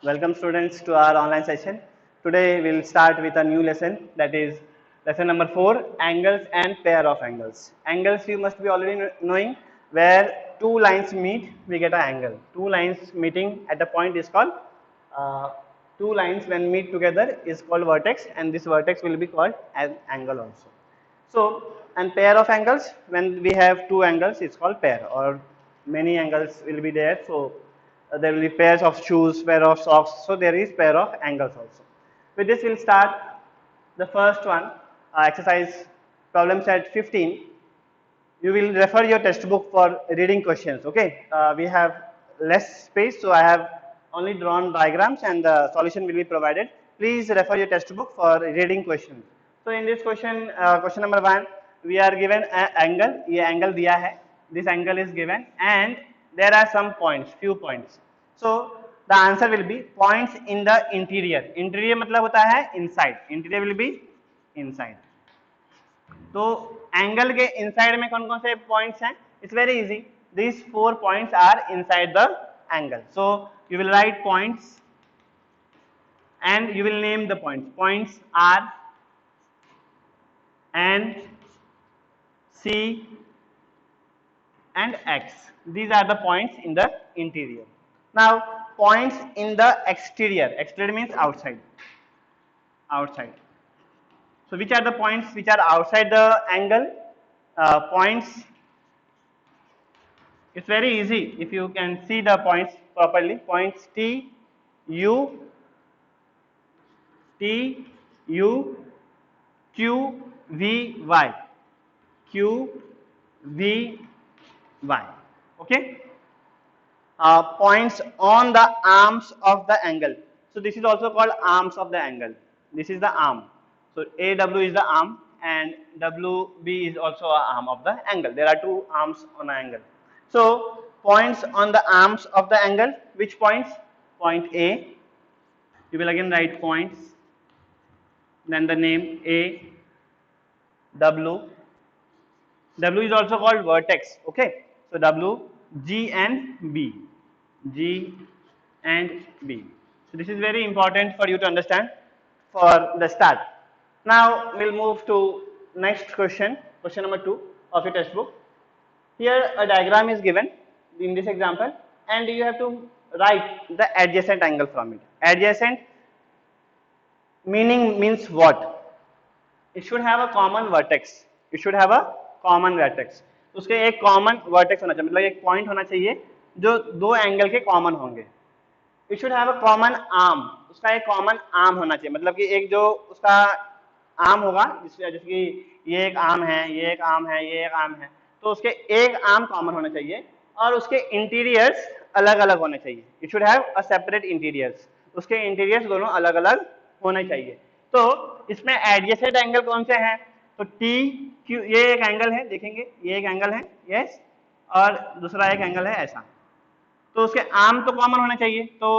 Welcome students to our online session. Today we'll start with a new lesson, that is lesson number 4, angles and pair of angles. Angles you must be already knowing, where two lines meet we get an angle. Two lines meeting at a point is called uh, two lines when meet together is called vertex, and this vertex will be called an angle also. So, and pair of angles, when we have two angles, it's called pair, or many angles will be there. So, there will be pairs of shoes, pair of socks. So, there is pair of angles also. With this, we'll start the first one, exercise problem set 15. You will refer your textbook for reading questions. Okay, we have less space, so I have only drawn diagrams and the solution will be provided. Please refer your textbook for reading questions. So in this question, question number 1, we are given an angle. ये angle दिया है. This angle is given and there are some points, few points. So the answer will be points in the interior. Interior मतलब होता है inside. Interior will be inside. तो angle के inside में कौन कौन से पॉइंट्स हैं? It's very easy. These 4 points are inside the angle. So you will write points and you will name the points. Points R and C and X. These are the points in the interior. Now points in the exterior. Exterior means outside. Outside. So which are the points which are outside the angle? Points, it's very easy if you can see the points properly. Points T, U, T, U, Q, V, Y. Q, V, Y. Okay? Points on the arms of the angle. So this is also called arms of the angle. This is the arm. So AW is the arm and WB is also an arm of the angle. There are two arms on an angle. So points on the arms of the angle. Which points? Point A. You will again write points. Then the name A, W. W is also called vertex. Okay. So W, G and B. G and B. So this is very important for you to understand for the start. Now we'll move to next question, question number 2 of your textbook. Here a diagram is given in this example and you have to write the adjacent angle from it. Adjacent meaning means what? It should have a common vertex. It should have a common vertex. उसके एक common vertex होना चाहिए, मतलब एक point होना चाहिए जो दो एंगल के कॉमन होंगे. It should have a common arm. उसका एक कॉमन आर्म होना चाहिए, मतलब कि एक जो उसका आर्म होगा, जैसे कि ये एक आर्म है, ये एक आर्म है, ये एक आर्म है, तो उसके एक आर्म कॉमन होना चाहिए और उसके इंटीरियर्स अलग अलग होने चाहिए. It should have a separate interiors. उसके इंटीरियर्स दोनों अलग अलग होने चाहिए. तो इसमें एडजेसेंट एंगल कौन से हैं? तो टी क्यू, ये एक एंगल है, देखेंगे ये एक एंगल है, यस, और दूसरा एक एंगल है ऐसा. तो उसके आर्म तो कॉमन होने चाहिए. तो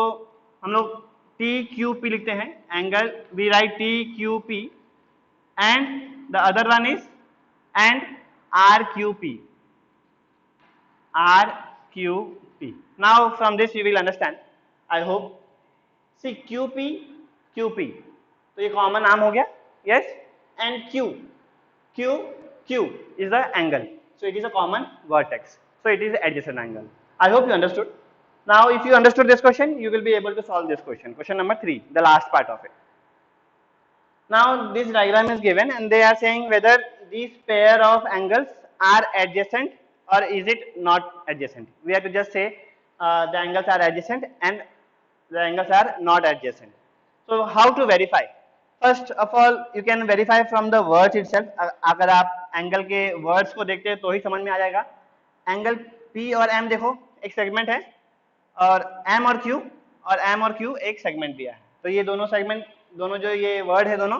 हम लोग टी क्यू पी लिखते हैं. Angle we write T Q P and the other one is and R Q P. R Q P. Now from this you will understand, I hope. See Q P, Q P, तो ये common arm हो गया, yes. And Q, Q, Q is the angle, so it is a common vertex, so it is adjacent angle. I hope you understood. Now if you understood this question, you will be able to solve this question. Question number 3, the last part of it. Now this diagram is given and they are saying whether these pair of angles are adjacent or is it not adjacent. We have to just say the angles are adjacent and the angles are not adjacent. So how to verify? First of all you can verify from the words itself. अगर आप angle के words को देखते हैं तो ही समझ में आ जाएगा. एंगल P और M देखो एक सेगमेंट है और M और Q, और M और Q एक सेगमेंट दिया है. तो ये दोनों सेगमेंट, दोनों जो ये वर्ड है दोनों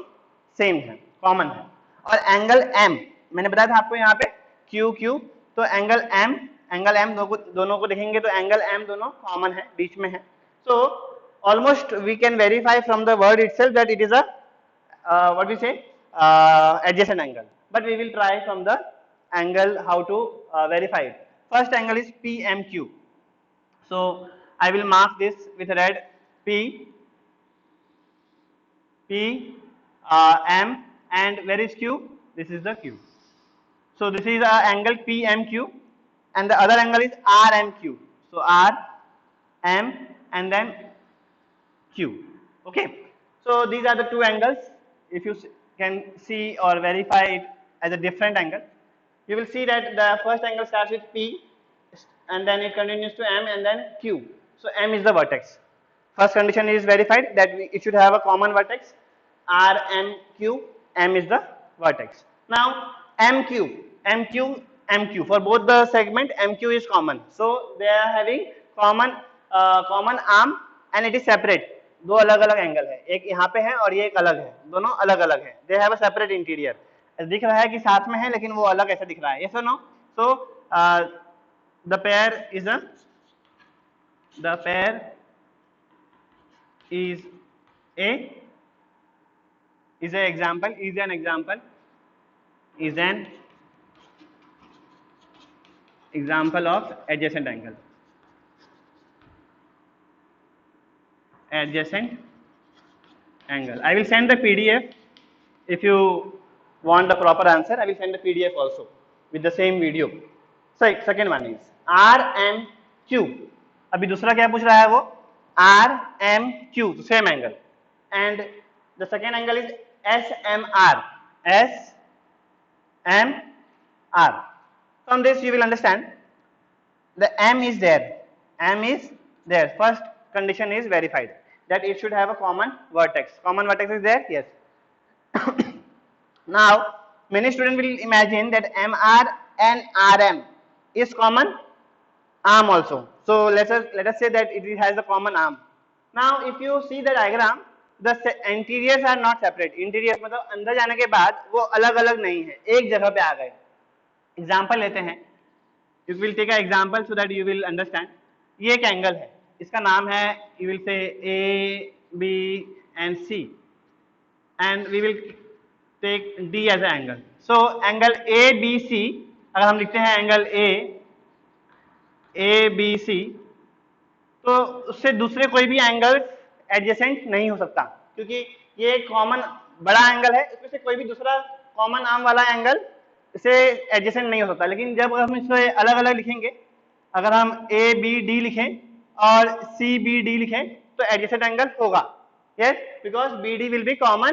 सेम है, कॉमन है. और एंगल M मैंने बताया था आपको यहाँ पे Q Q, तो एंगल M दोनों को देखेंगे तो एंगल M दोनों कॉमन है, बीच में है. So almost we can verify from the word itself that it is a what we say adjacent angle, but we will try from the angle how to verify it. First angle is PMQ. So I will mark this with red P, M, and where is Q? This is the Q. So this is angle PMQ, and the other angle is RMQ. So R, M, and then Q. Okay. So these are the two angles. If you can see or verify it as a different angle, you will see that the first angle starts with P, and then it continues to M, and then Q. So M is the vertex. First condition is verified that it should have a common vertex. R, M, Q. M is the vertex. Now MQ, MQ, MQ. For both the segment, MQ is common. So they are having common arm, and it is separate. दो अलग अलग angle है, एक यहाँ पे है और ये एक अलग है, दोनों अलग अलग है. They have a separate interior. दिख रहा है कि साथ में है लेकिन वो अलग ऐसा दिख रहा है. यस और no? So the pair is an example of adjacent angle. I will send the PDF. If you want the proper answer, I will send the PDF also with the same video. So second one is RMQ. अभी दूसरा क्या पूछ रहा है वो? RMQ, same angle, and the second angle is SMR. From this you will understand the M is there. First condition is verified that it should have a common vertex. Common vertex is there? Yes. Now many students will imagine that MR and RM is common arm also. So let us say that it has a common arm. Now if you see the diagram, the interiors are not separate. Interiors मतलब अंदर जाने के बाद वो अलग अलग नहीं है, एक जगह पे आ गए. एग्जाम्पल लेते हैं. You will take an example so that you will understand. ये एक एंगल है, इसका नाम है, you will say A, B and C, and we will take D as an angle. So angle ABC, अगर हम लिखते हैं एंगल ABC, तो उससे दूसरे कोई भी एंगल एडजेसेंट नहीं हो सकता, क्योंकि ये कॉमन बड़ा एंगल है, इसमें से कोई भी दूसरा कॉमन आर्म वाला एंगल इसे एडजेसेंट नहीं हो सकता. लेकिन जब हम इसे अलग अलग लिखेंगे, अगर हम ABD लिखें और CBD लिखें तो एडजेसेंट एंगल होगा. Yes, because BD will be common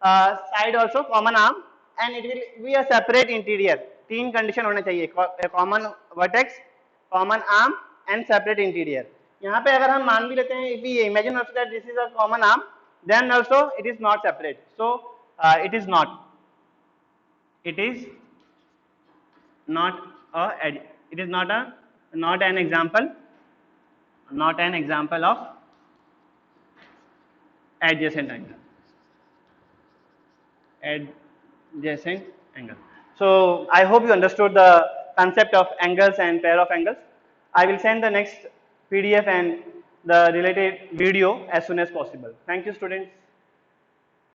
side also, common arm, and it will be a separate interior. तीन कंडीशन होने चाहिए, common vertex, common arm and separate interior. यहाँ पे अगर हम मान भी लेते हैं, if we imagine also that this is a common arm, then also it is not separate. So it is not an example of adjacent angle. So I hope you understood the concept of angles and pair of angles. I will send the next PDF and the related video as soon as possible. Thank you, students.